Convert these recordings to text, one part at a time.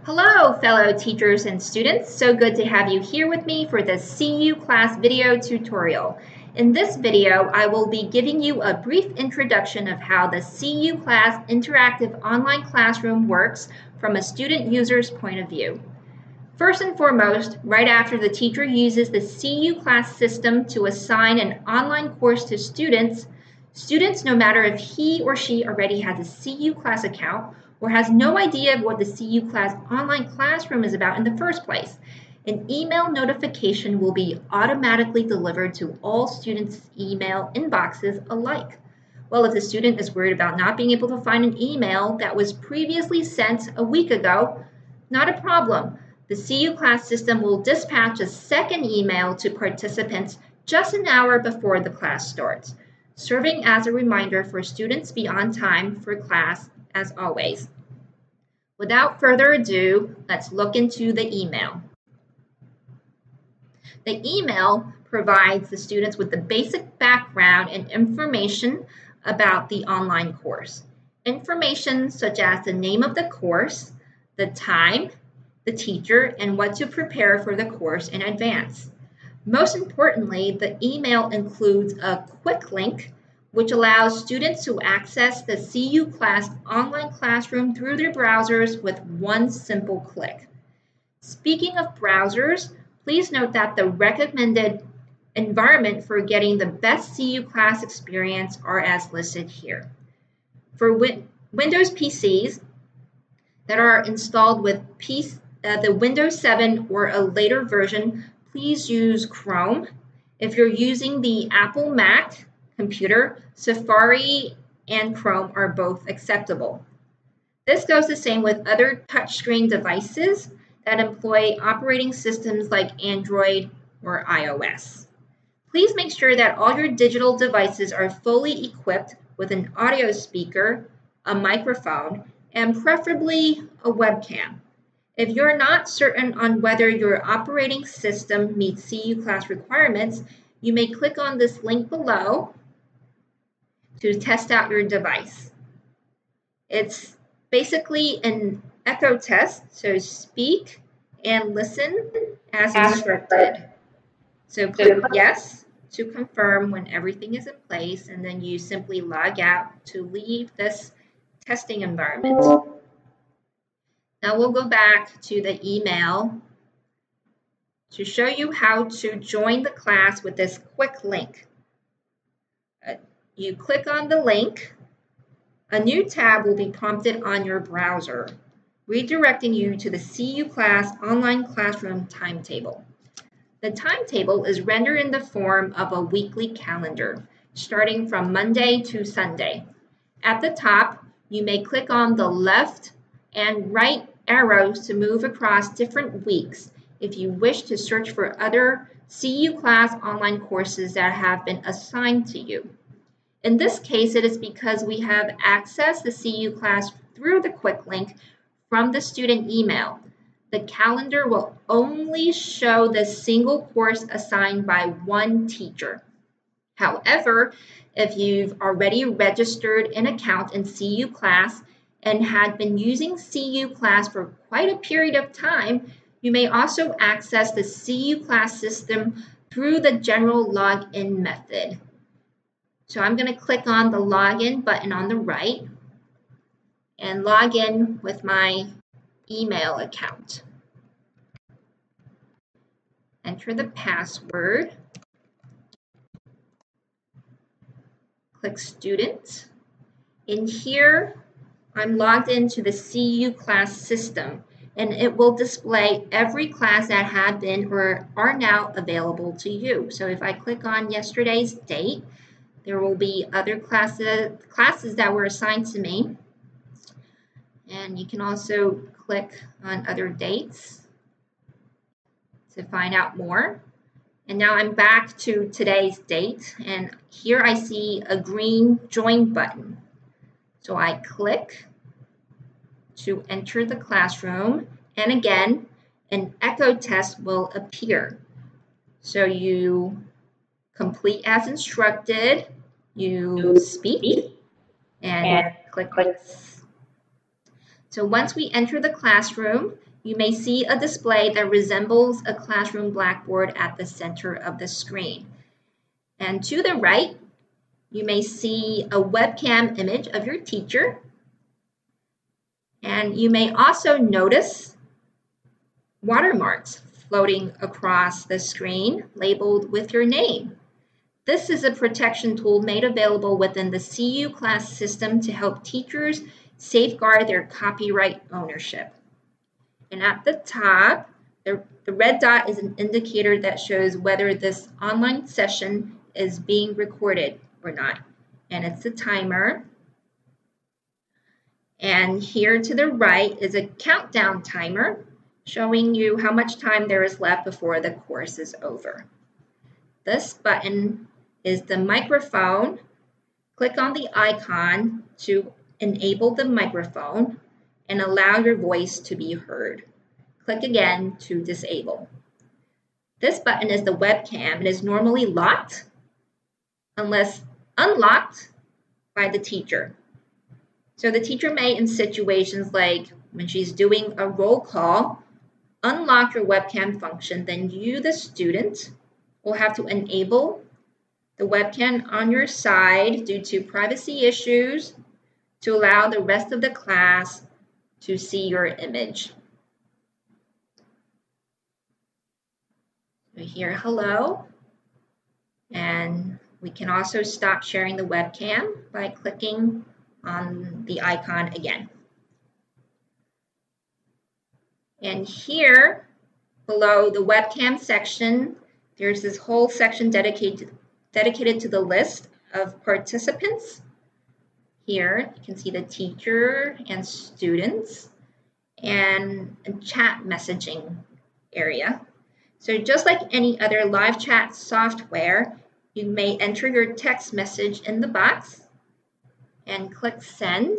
Hello, fellow teachers and students. So good to have you here with me for the CuClass video tutorial. In this video, I will be giving you a brief introduction of how the CuClass interactive online classroom works from a student user's point of view. First and foremost, right after the teacher uses the CuClass system to assign an online course to students, no matter if he or she already has a CuClass account or has no idea of what the CuClass online classroom is about in the first place, an email notification will be automatically delivered to all students' email inboxes alike. Well, if the student is worried about not being able to find an email that was previously sent a week ago, not a problem. The CuClass system will dispatch a second email to participants just an hour before the class starts, serving as a reminder for students to be on time for class as always. Without further ado, let's look into the email. The email provides the students with the basic background and information about the online course. Information such as the name of the course, the time, the teacher, and what to prepare for the course in advance. Most importantly, the email includes a quick link which allows students to access the CuClass online classroom through their browsers with one simple click. Speaking of browsers, please note that the recommended environment for getting the best CuClass experience are as listed here. For Windows PCs that are installed with the Windows 7 or a later version, please use Chrome. If you're using the Apple Mac computer, Safari and Chrome are both acceptable. This goes the same with other touchscreen devices that employ operating systems like Android or iOS. Please make sure that all your digital devices are fully equipped with an audio speaker, a microphone, and preferably a webcam. If you're not certain on whether your operating system meets CuClass requirements, you may click on this link below to test out your device. It's basically an echo test, so speak and listen as instructed. So click yes to confirm when everything is in place, and then you simply log out to leave this testing environment. Now we'll go back to the email to show you how to join the class with this quick link. You click on the link, a new tab will be prompted on your browser, redirecting you to the CuClass online classroom timetable. The timetable is rendered in the form of a weekly calendar, starting from Monday to Sunday. At the top, you may click on the left and right arrows to move across different weeks if you wish to search for other CuClass online courses that have been assigned to you. In this case, it is because we have accessed the CuClass through the quick link from the student email. The calendar will only show the single course assigned by one teacher. However, if you've already registered an account in CuClass and had been using CuClass for quite a period of time, you may also access the CuClass system through the general login method. So I'm going to click on the login button on the right and log in with my email account. Enter the password. Click Student. In here, I'm logged into the CuClass system, and it will display every class that had been or are now available to you. So if I click on yesterday's date, there will be other classes that were assigned to me. And you can also click on other dates to find out more. And now I'm back to today's date, and here I see a green join button. So I click to enter the classroom, and again, an echo test will appear. So you complete as instructed, you speak, and click yes. So once we enter the classroom, you may see a display that resembles a classroom blackboard at the center of the screen. And to the right, you may see a webcam image of your teacher. And you may also notice watermarks floating across the screen labeled with your name. This is a protection tool made available within the CuClass system to help teachers safeguard their copyright ownership. And at the top, the red dot is an indicator that shows whether this online session is being recorded or not. And it's the timer. And here to the right is a countdown timer showing you how much time there is left before the course is over. This button is the microphone. Click on the icon to enable the microphone and allow your voice to be heard. Click again to disable. This button is the webcam. It is normally locked unless unlocked by the teacher. So the teacher may, in situations like when she's doing a roll call, unlock your webcam function, then you, the student, will have to enable the webcam on your side due to privacy issues to allow the rest of the class to see your image. So here, hello. And we can also stop sharing the webcam by clicking on the icon again. And here below the webcam section, there's this whole section dedicated to the list of participants. Here you can see the teacher and students and a chat messaging area. So just like any other live chat software, you may enter your text message in the box and click send.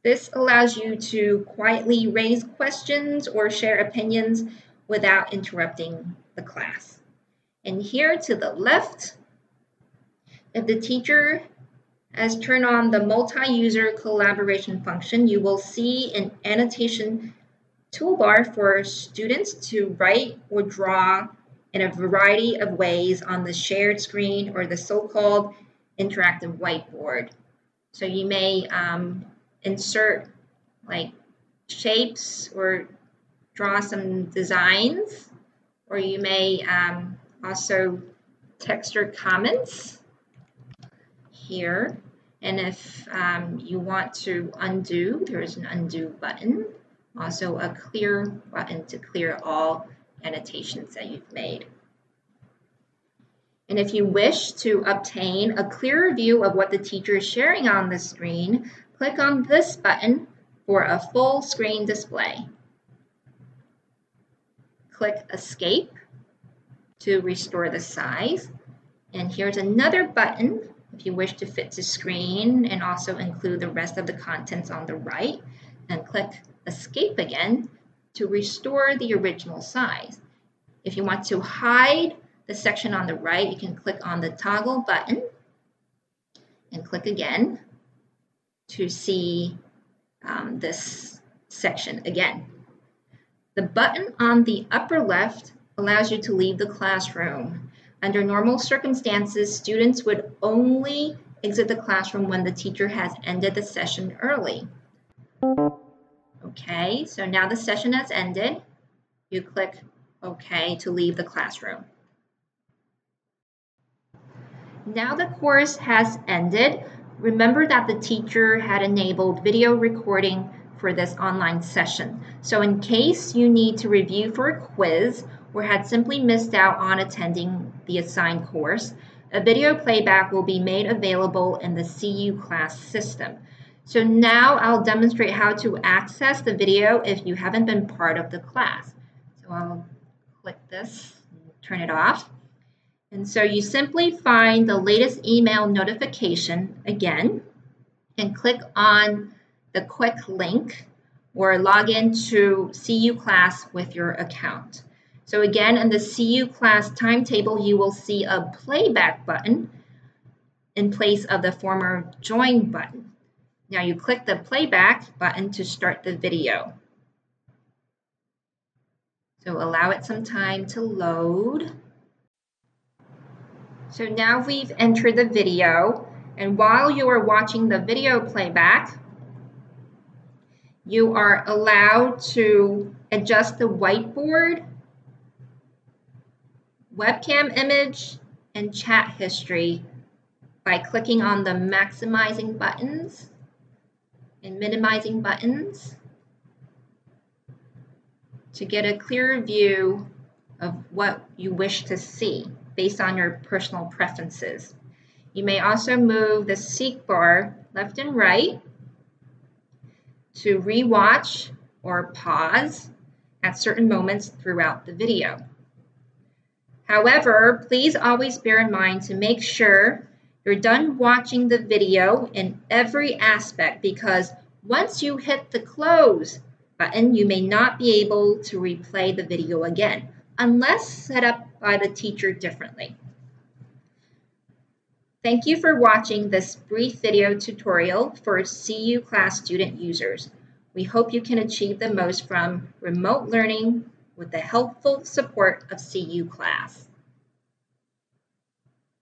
This allows you to quietly raise questions or share opinions without interrupting the class. And here to the left, if the teacher has turned on the multi-user collaboration function, you will see an annotation toolbar for students to write or draw in a variety of ways on the shared screen or the so-called interactive whiteboard. So you may insert like shapes or draw some designs, or you may also text your comments here. And if you want to undo, there is an undo button, also a clear button to clear all annotations that you've made. And if you wish to obtain a clearer view of what the teacher is sharing on the screen, click on this button for a full screen display. Click Escape to restore the size. And here's another button if you wish to fit to screen and also include the rest of the contents on the right. And click Escape again to restore the original size. If you want to hide the section on the right, you can click on the toggle button and click again to see this section again. The button on the upper left allows you to leave the classroom. Under normal circumstances, students would only exit the classroom when the teacher has ended the session early. Okay, so now the session has ended. You click OK to leave the classroom. Now the course has ended. Remember that the teacher had enabled video recording for this online session. So in case you need to review for a quiz or had simply missed out on attending the assigned course, a video playback will be made available in the CuClass system. So now I'll demonstrate how to access the video if you haven't been part of the class. So I'll click this, turn it off. And so you simply find the latest email notification again and click on the quick link or log into CuClass with your account. So again, in the CuClass timetable, you will see a playback button in place of the former join button. Now you click the playback button to start the video. So allow it some time to load. So now we've entered the video, and while you are watching the video playback, you are allowed to adjust the whiteboard, webcam image, and chat history by clicking on the maximizing buttons and minimizing buttons to get a clearer view of what you wish to see based on your personal preferences. You may also move the seek bar left and right to rewatch or pause at certain moments throughout the video. However, please always bear in mind to make sure you're done watching the video in every aspect, because once you hit the close button, you may not be able to replay the video again, unless set up by the teacher differently. Thank you for watching this brief video tutorial for CuClass student users. We hope you can achieve the most from remote learning with the helpful support of CuClass.